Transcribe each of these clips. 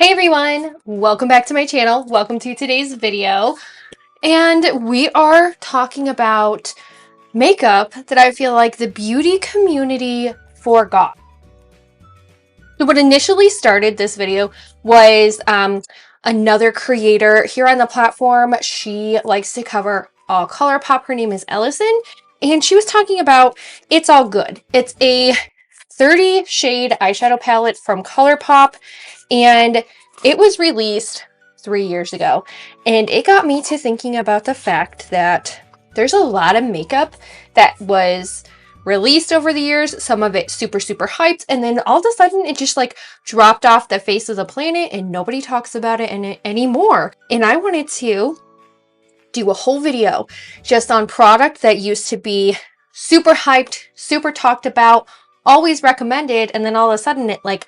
Hey everyone, welcome back to my channel. Welcome to today's video. And we are talking about makeup that I feel like the beauty community forgot. So what initially started this video was another creator here on the platform. She likes to cover all ColourPop. Her name is Ellison. And she was talking about It's All Good. It's a 30 shade eyeshadow palette from ColourPop. And it was released 3 years ago. And it got me to thinking about the fact that there's a lot of makeup that was released over the years, some of it super hyped, and then all of a sudden it just like dropped off the face of the planet and nobody talks about it anymore. And I wanted to do a whole video just on product that used to be super hyped, super talked about, always recommended, and then all of a sudden it like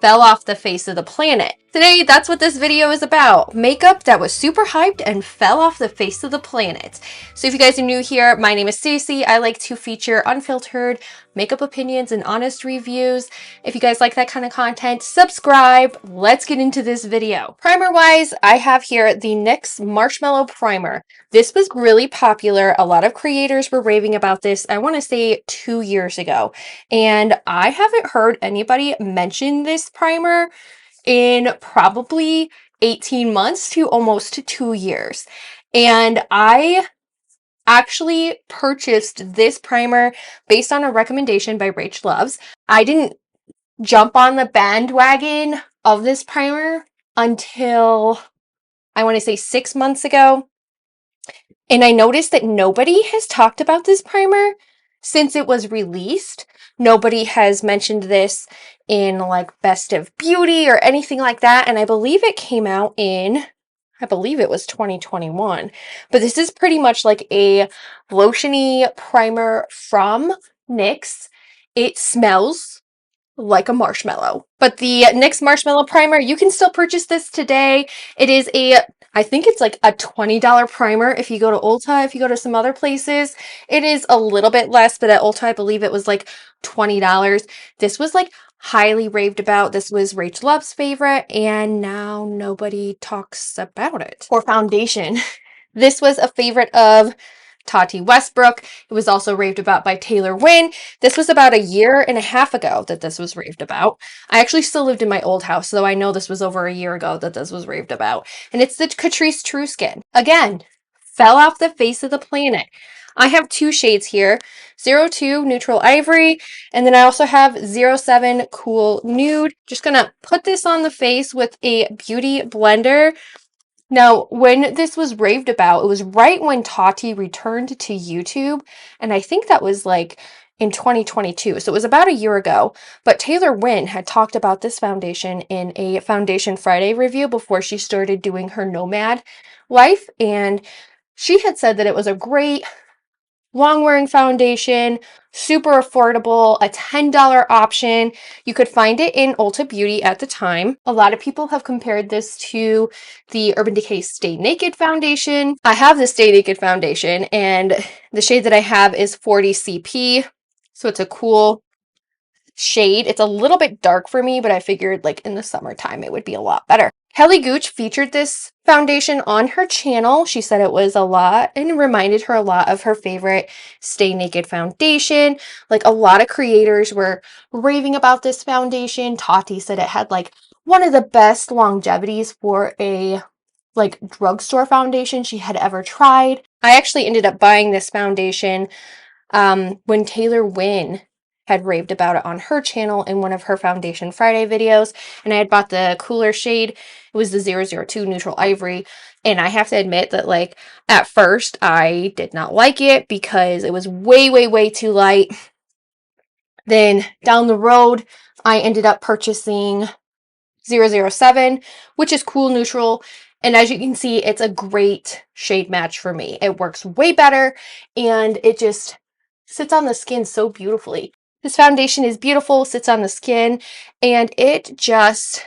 fell off the face of the planet. Today, that's what this video is about. Makeup that was super hyped and fell off the face of the planet. So if you guys are new here, my name is Stacy. I like to feature unfiltered makeup opinions and honest reviews. If you guys like that kind of content, subscribe. Let's get into this video. Primer wise, I have here the NYX Marshmallow Primer. This was really popular. A lot of creators were raving about this, I want to say 2 years ago. And I haven't heard anybody mention this primer in probably 18 months to almost 2 years. And I actually purchased this primer based on a recommendation by Rach Loves. I didn't jump on the bandwagon of this primer until I want to say 6 months ago. And I noticed that nobody has talked about this primer since it was released. Nobody has mentioned this in like Best of Beauty or anything like that. And I believe it came out in, I believe it was 2021. But this is pretty much like a lotiony primer from NYX. It smells like a marshmallow. But the NYX Marshmallow Primer, you can still purchase this today. It is I think it's like a $20 primer if you go to Ulta. If you go to some other places, it is a little bit less, but at Ulta, I believe it was like $20. This was like highly raved about. This was Rach Love's favorite, and now nobody talks about it. For foundation, this was a favorite of Tati Westbrook. It was also raved about by Taylor Wynn. This was about a year and a half ago that this was raved about. I actually still lived in my old house, so I know this was over a year ago that this was raved about. And it's the Catrice True Skin. Again, fell off the face of the planet. I have 2 shades here, 02 Neutral Ivory, and then I also have 07 Cool Nude. Just gonna put this on the face with a beauty blender. Now, when this was raved about, it was right when Tati returned to YouTube, and I think that was like in 2022, so it was about a year ago. But Taylor Wynn had talked about this foundation in a Foundation Friday review before she started doing her nomad life, and she had said that it was a great long-wearing foundation, super affordable, a $10 option. You could find it in Ulta Beauty at the time. A lot of people have compared this to the Urban Decay Stay Naked foundation. I have the Stay Naked foundation, and the shade that I have is 40 CP, so it's a cool shade. It's a little bit dark for me, but I figured like in the summertime it would be a lot better. Kelly Gooch featured this foundation on her channel. She said it was a lot and reminded her a lot of her favorite Stay Naked foundation. Like a lot of creators were raving about this foundation. Tati said it had like one of the best longevities for a like drugstore foundation she had ever tried. I actually ended up buying this foundation when Taylor Wynn had raved about it on her channel in one of her Foundation Friday videos, and I had bought the cooler shade. It was the 002 Neutral Ivory, and I have to admit that like at first I did not like it because it was way too light. Then down the road I ended up purchasing 007, which is cool neutral, and as you can see, it's a great shade match for me. It works way better, and it just sits on the skin so beautifully. This foundation is beautiful, sits on the skin, and it just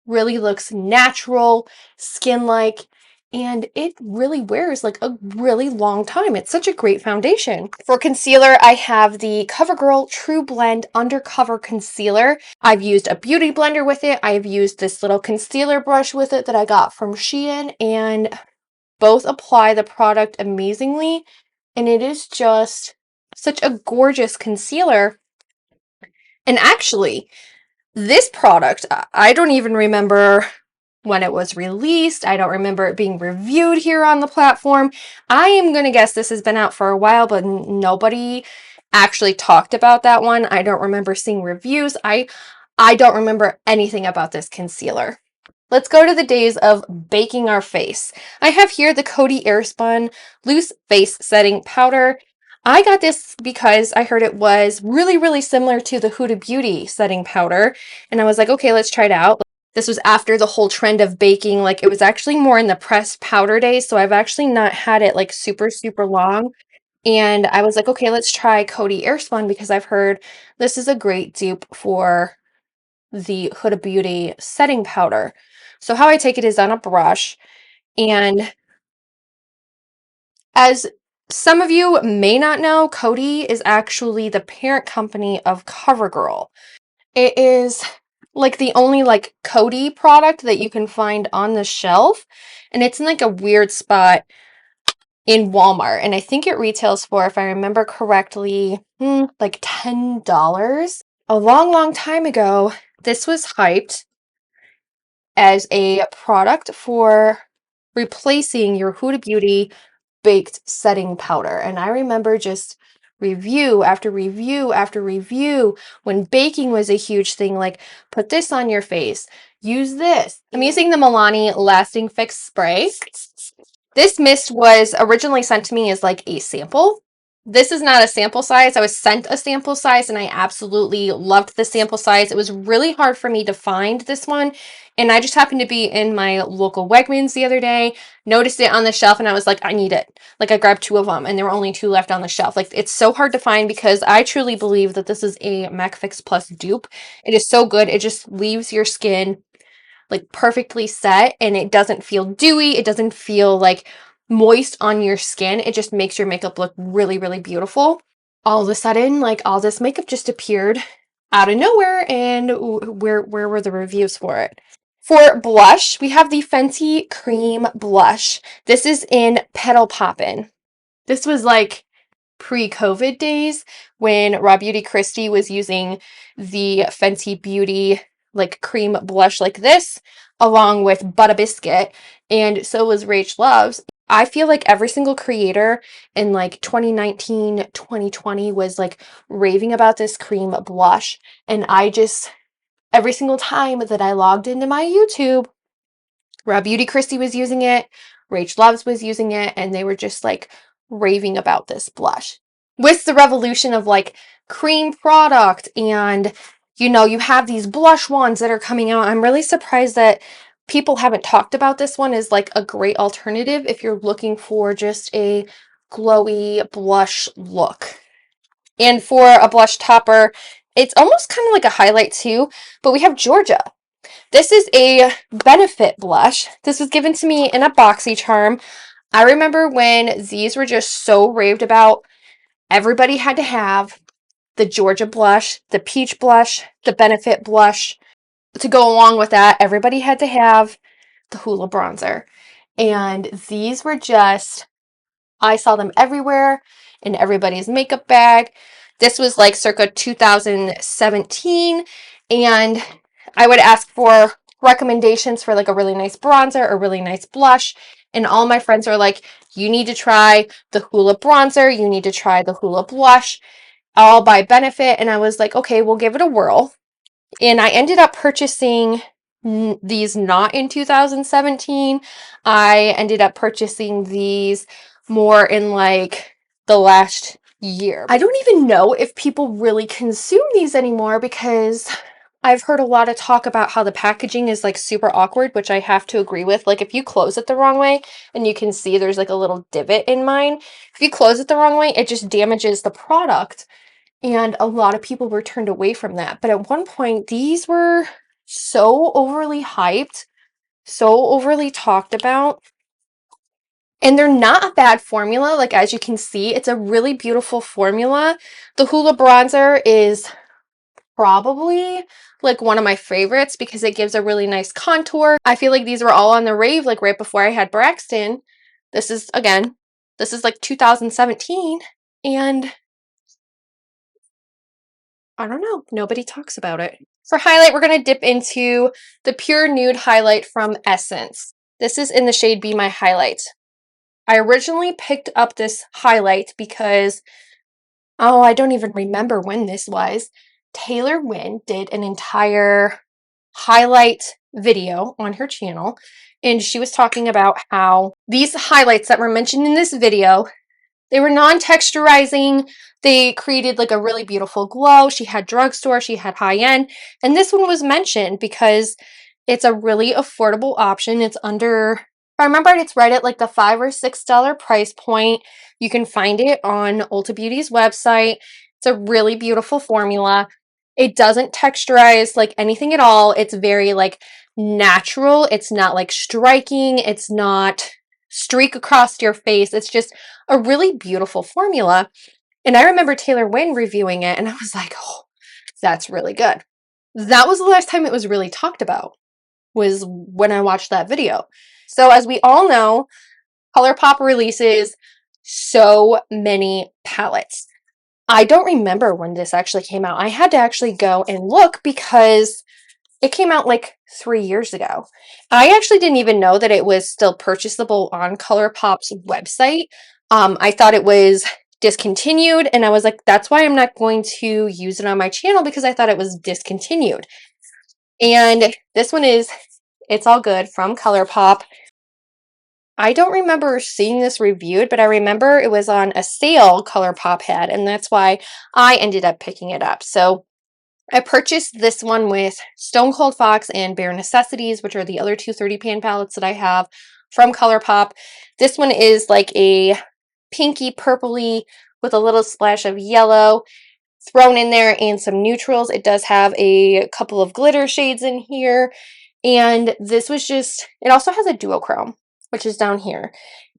really looks natural, skin-like, and it really wears like a really long time. It's such a great foundation. For concealer, I have the CoverGirl True Blend Undercover Concealer. I've used a beauty blender with it. I've used this little concealer brush with it that I got from Shein, and both apply the product amazingly, and it is just such a gorgeous concealer. And actually, this product, I don't even remember when it was released. I don't remember it being reviewed here on the platform. I am going to guess this has been out for a while, but nobody actually talked about that one. I don't remember seeing reviews. I don't remember anything about this concealer. Let's go to the days of baking our face. I have here the Coty Airspun Loose Face Setting Powder. I got this because I heard it was really, really similar to the Huda Beauty setting powder. And I was like, okay, let's try it out. This was after the whole trend of baking. Like, it was actually more in the pressed powder days. So I've actually not had it like super, super long. And I was like, okay, let's try Coty Airspun because I've heard this is a great dupe for the Huda Beauty setting powder. So how I take it is on a brush, and as some of you may not know, Coty is actually the parent company of CoverGirl. It is like the only like Coty product that you can find on the shelf, and it's in like a weird spot in Walmart, and I think it retails for, if I remember correctly, like $10. A long, long time ago, this was hyped as a product for replacing your Huda Beauty baked setting powder. And I remember just review after review after review when baking was a huge thing, like put this on your face, use this. I'm using the Milani Lasting Fix Spray. This mist was originally sent to me as like a sample. This is not a sample size. I was sent a sample size and I absolutely loved the sample size. It was really hard for me to find this one. And I just happened to be in my local Wegmans the other day, noticed it on the shelf, and I was like, I need it. Like, I grabbed 2 of them and there were only 2 left on the shelf. Like, it's so hard to find because I truly believe that this is a MAC Fix Plus dupe. It is so good. It just leaves your skin like perfectly set, and it doesn't feel dewy. It doesn't feel like moist on your skin. It just makes your makeup look really, really beautiful. All of a sudden, like, all this makeup just appeared out of nowhere, and where were the reviews for it? For blush, we have the Fenty Cream Blush. This is in Petal Poppin'. This was like pre-COVID days when Raw Beauty Kristi was using the Fenty Beauty like cream blush like this, along with Butter Biscuit, and so was Rach Loves. I feel like every single creator in like 2019, 2020 was like raving about this cream blush, and I just, every single time that I logged into my YouTube, Raw Beauty Kristi was using it, Rach Loves was using it, and they were just like raving about this blush. With the revolution of like cream product, and you have these blush ones that are coming out, I'm really surprised that people haven't talked about this one as like a great alternative if you're looking for just a glowy blush look. And for a blush topper, it's almost kind of like a highlight too, but we have Georgia. This is a Benefit blush. This was given to me in a BoxyCharm. I remember when these were just so raved about. Everybody had to have the Georgia blush, the peach blush, the Benefit blush. To go along with that, everybody had to have the Hoola bronzer. And these were just, I saw them everywhere in everybody's makeup bag. This was like circa 2017, and I would ask for recommendations for like a really nice bronzer or really nice blush, and all my friends are like, you need to try the Hoola bronzer, you need to try the Hoola blush, all by Benefit. And I was like, okay, we'll give it a whirl. And I ended up purchasing these not in 2017. I ended up purchasing these more in like the last year. I don't even know if people really consume these anymore because I've heard a lot of talk about how the packaging is like super awkward, which I have to agree with. Like, if you close it the wrong way, and you can see there's like a little divot in mine, if you close it the wrong way, it just damages the product. And a lot of people were turned away from that. But at one point, these were so overly hyped, so overly talked about. And they're not a bad formula. Like, as you can see, it's a really beautiful formula. The Hoola bronzer is probably like one of my favorites because it gives a really nice contour. I feel like these were all on the rave like right before I had Braxton. This is, again, this is like 2017, and I don't know, nobody talks about it. For highlight, we're going to dip into the Pure Nude Highlight from Essence. This is in the shade Be My Highlight. I originally picked up this highlight because, oh, I don't even remember when this was. Taylor Wynn did an entire highlight video on her channel, and she was talking about how these highlights that were mentioned in this video, they were non-texturizing. They created like a really beautiful glow. She had drugstore, she had high-end, and this one was mentioned because it's a really affordable option. It's under, if I remember it's right at like the $5 or $6 price point. You can find it on Ulta Beauty's website. It's a really beautiful formula. It doesn't texturize like anything at all. It's very like natural. It's not like striking. It's not streak across your face. It's just a really beautiful formula. And I remember Taylor Wynn reviewing it, and I was like, oh, that's really good. That was the last time it was really talked about, was when I watched that video. So as we all know, ColourPop releases so many palettes. I don't remember when this actually came out. I had to actually go and look because it came out like 3 years ago. I actually didn't even know that it was still purchasable on ColourPop's website. I thought it was discontinued, and I was like, that's why I'm not going to use it on my channel, because I thought it was discontinued. And this one is It's All Good from ColourPop. I don't remember seeing this reviewed, but I remember it was on a sale ColourPop had, and that's why I ended up picking it up. So I purchased this one with Stone Cold Fox and Bare Necessities, which are the other two 30-pan palettes that I have from ColourPop. This one is like a pinky purpley with a little splash of yellow thrown in there and some neutrals. It does have a couple of glitter shades in here. And this was just, it also has a duochrome, which is down here.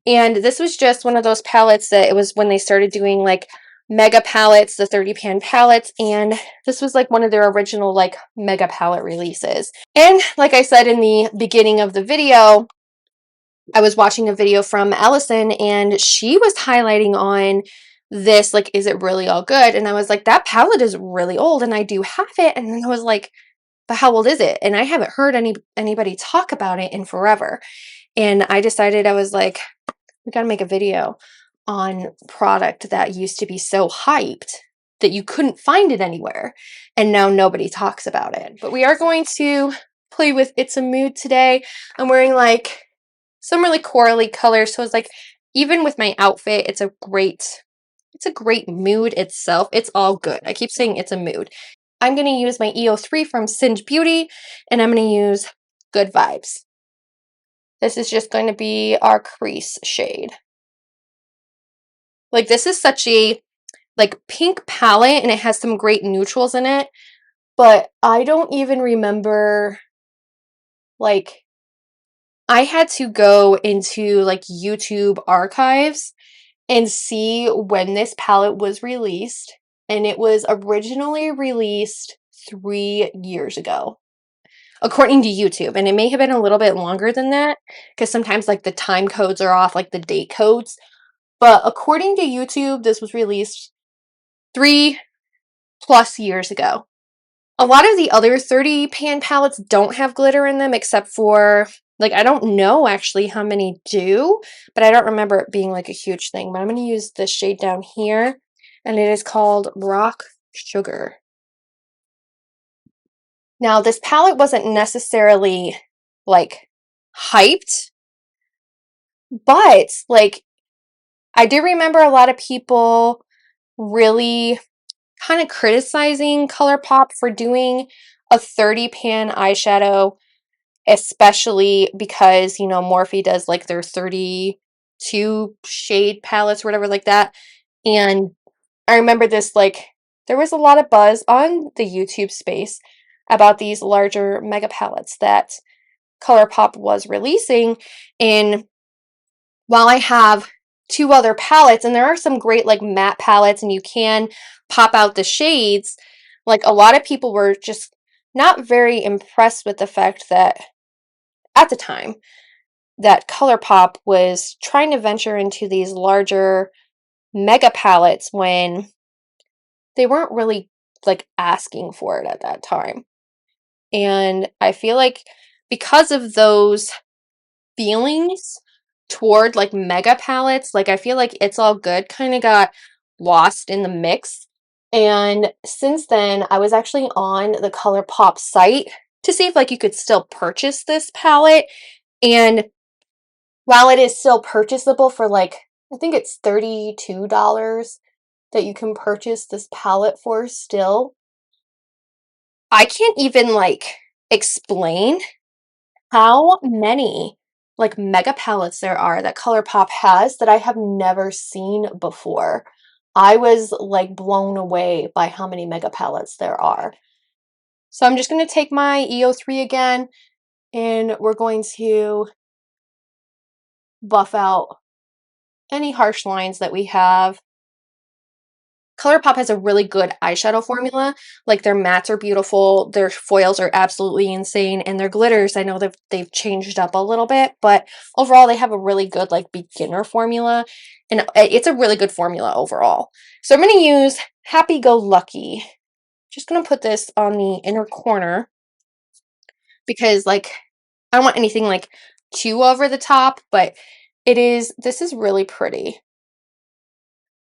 And this was just one of those palettes that it was when they started doing like mega palettes, the 30-pan palettes, and this was like one of their original like mega palette releases. And like I said in the beginning of the video, I was watching a video from Allison, and she was highlighting on this, like, is it really all good? And I was like, that palette is really old, and I do have it. And then I was like, but how old is it? And I haven't heard anybody talk about it in forever. And I decided, I was like, we got to make a video on product that used to be so hyped that you couldn't find it anywhere, and now nobody talks about it. But we are going to play with It's a Mood today. I'm wearing like some really corally colors, so it's like, even with my outfit, it's a great mood itself. It's all good. I keep saying it's a mood. I'm going to use my EO3 from Singe Beauty, and I'm going to use Good Vibes. This is just going to be our crease shade. Like, this is such a like pink palette, and it has some great neutrals in it, but I don't even remember, like, I had to go into like YouTube archives and see when this palette was released, and it was originally released 3 years ago, according to YouTube. And it may have been a little bit longer than that, because sometimes like the time codes are off, like the date codes. But according to YouTube, this was released 3+ years ago. A lot of the other 30-pan palettes don't have glitter in them, except for, like, I don't know actually how many do, but I don't remember it being like a huge thing. But I'm going to use this shade down here, and it is called Rock Sugar. Now, this palette wasn't necessarily like hyped, but like, I do remember a lot of people really kind of criticizing ColourPop for doing a 30-pan eyeshadow, especially because, you know, Morphe does like their 32 shade palettes or whatever like that. And I remember this, like, there was a lot of buzz on the YouTube space about these larger mega palettes that ColourPop was releasing. And while I have two other palettes, and there are some great like matte palettes and you can pop out the shades, like a lot of people were just not very impressed with the fact that at the time that ColourPop was trying to venture into these larger mega palettes when they weren't really like asking for it at that time. And I feel like because of those feelings toward like mega palettes, like I feel like It's All Good kind of got lost in the mix. And since then, I was actually on the ColourPop site to see if like you could still purchase this palette. And while it is still purchasable for like, I think it's $32 that you can purchase this palette for still, I can't even like explain how many like mega palettes there are that ColourPop has that I have never seen before. I was like blown away by how many mega palettes there are. So I'm just going to take my EO3 again and we're going to buff out any harsh lines that we have. ColourPop has a really good eyeshadow formula. Like their mattes are beautiful, their foils are absolutely insane, and their glitters, I know they've changed up a little bit, but overall they have a really good like beginner formula, and it's a really good formula overall. So I'm going to use Happy Go Lucky. Just going to put this on the inner corner because like I don't want anything like too over the top, but this is really pretty.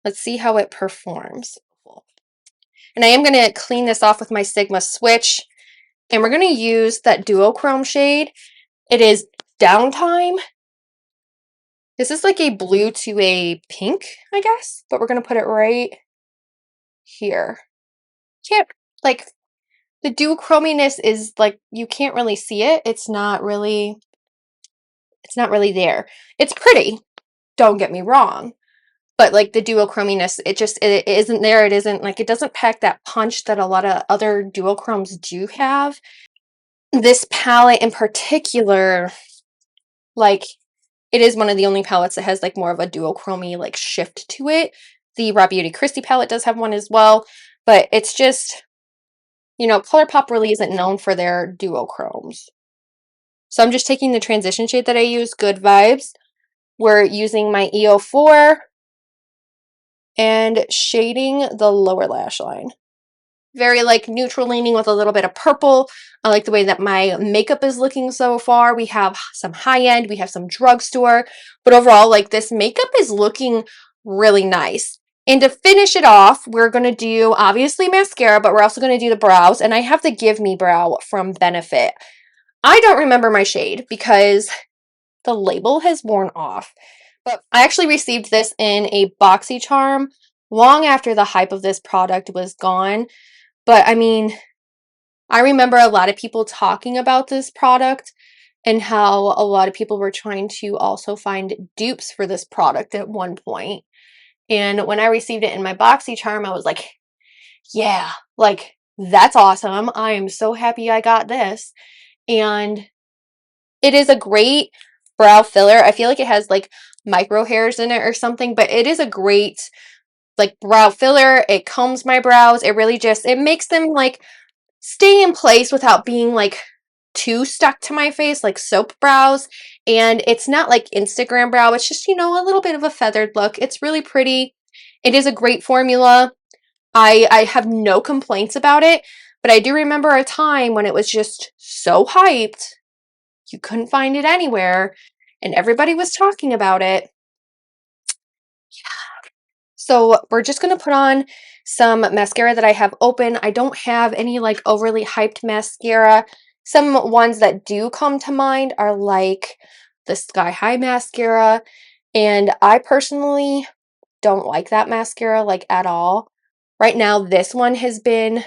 Let's see how it performs. And I am going to clean this off with my Sigma Switch. And we're going to use that duochrome shade. It is Downtime. This is like a blue to a pink, I guess. But we're going to put it right here. Can't, like, the duochrominess is like, you can't really see it. It's not really there. It's pretty. Don't get me wrong. But like the duochrominess, it isn't there. It isn't like, it doesn't pack that punch that a lot of other duochromes do have. This palette in particular, like, it is one of the only palettes that has like more of a duochromy like shift to it. The Raw Beauty Christie palette does have one as well, but it's just, ColourPop really isn't known for their duochromes. So I'm just taking the transition shade that I use, Good Vibes. We're using my EO4 and shading the lower lash line. Very like neutral leaning with a little bit of purple. I like the way that my makeup is looking so far. We have some high end, we have some drugstore, but overall like this makeup is looking really nice. And to finish it off, we're going to do obviously mascara, but we're also going to do the brows. And I have the Give Me Brow from Benefit. I don't remember my shade because the label has worn off, but I actually received this in a BoxyCharm long after the hype of this product was gone. But I mean, I remember a lot of people talking about this product and how a lot of people were trying to also find dupes for this product at one point. And when I received it in my BoxyCharm, I was like, yeah, like that's awesome. I am so happy I got this. And it is a great brow filler. I feel like it has like micro hairs in it or something, but it is a great like brow filler. It combs my brows. It really just, it makes them like stay in place without being like too stuck to my face, like soap brows. And it's not like Instagram brow. It's just, a little bit of a feathered look. It's really pretty. It is a great formula. I have no complaints about it, but I do remember a time when it was just so hyped. You couldn't find it anywhere and everybody was talking about it. So we're just going to put on some mascara that I have open. I don't have any like overly hyped mascara. Some ones that do come to mind are like the Sky High mascara. And I personally don't like that mascara like at all. Right now, this one has been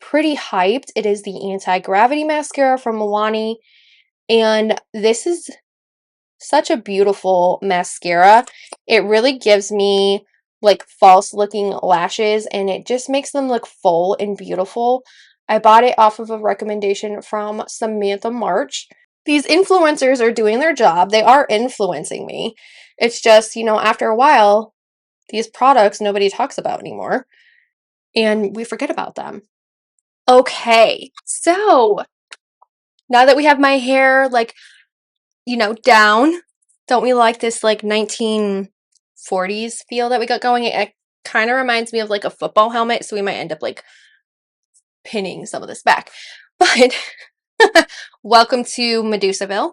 pretty hyped. It is the Anti-Gravity mascara from Milani. And this is such a beautiful mascara. It really gives me like false looking lashes and it just makes them look full and beautiful. I bought it off of a recommendation from Samantha March. These influencers are doing their job. They are influencing me. It's just, after a while, these products nobody talks about anymore, and we forget about them. Okay, so now that we have my hair, like, down, don't we like this, like, 1940s feel that we got going? It kind of reminds me of, like, a football helmet, so we might end up, like, pinning some of this back. But welcome to Medusaville.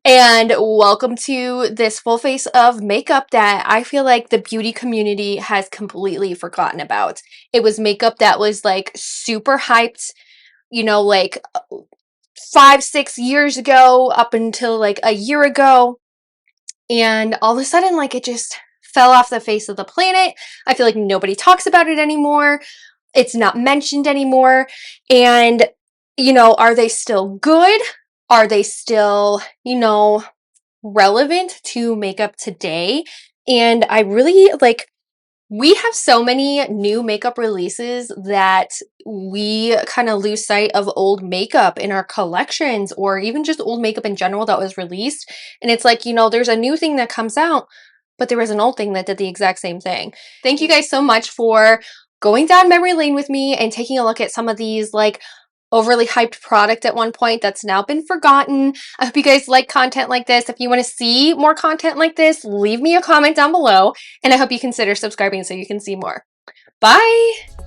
And welcome to this full face of makeup that I feel like the beauty community has completely forgotten about. It was makeup that was like super hyped, like 5-6 years ago up until like a year ago. And all of a sudden, like, it just fell off the face of the planet. I feel like nobody talks about it anymore. It's not mentioned anymore. And, are they still good? Are they still, relevant to makeup today? And I really like, we have so many new makeup releases that we kind of lose sight of old makeup in our collections, or even just old makeup in general that was released. And it's like, there's a new thing that comes out, but there was an old thing that did the exact same thing. Thank you guys so much for going down memory lane with me and taking a look at some of these like overly hyped product at one point that's now been forgotten. I hope you guys like content like this. If you want to see more content like this, leave me a comment down below, and I hope you consider subscribing so you can see more. Bye!